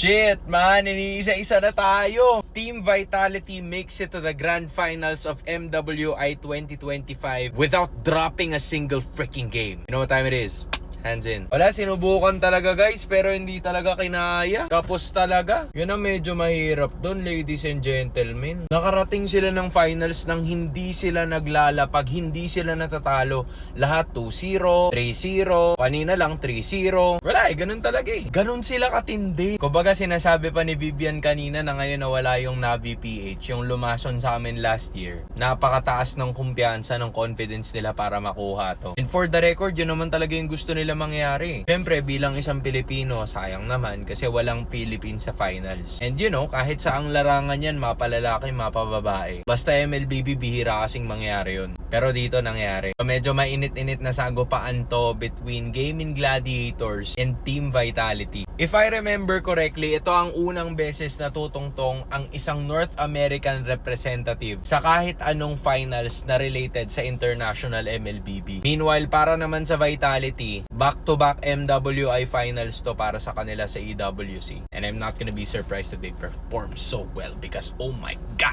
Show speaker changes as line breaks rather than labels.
Shit, man. Iniisa-isa na tayo. Team Vitality makes it to the grand finals of MWI 2025 without dropping a single freaking game. You know what time it is? Hands in. Wala, sinubukan talaga guys, pero hindi talaga kinaya. Tapos talaga, yun ang medyo mahirap doon, ladies and gentlemen. Nakarating sila ng finals nang hindi sila naglalapag, hindi sila natatalo. Lahat 2-0, 3-0, kanina lang 3-0. Wala ganun talaga Ganun sila katindi. Kumbaga sinasabi pa ni Vivian kanina na ngayon nawala yung Navi PH, yung lumason sa amin last year. Napakataas ng kumpiyansa, ng confidence nila para makuha to. And for the record, yun naman talaga yung gusto nila mangyari. Siyempre, bilang isang Pilipino, sayang naman kasi walang Philippines sa finals. And you know, kahit sa ang larangan yan, mapalalaki, mapababae. Basta MLBB, bihira kasing mangyari yun. Pero dito nangyari. So, medyo mainit-init na sagupaan to between Gaming Gladiators and Team Vitality. If I remember correctly, ito ang unang beses na tutungtong ang isang North American representative sa kahit anong finals na related sa international MLBB. Meanwhile, para naman sa Vitality, back-to-back MWI finals to para sa kanila sa EWC. And I'm not gonna be surprised that they perform so well because oh my God!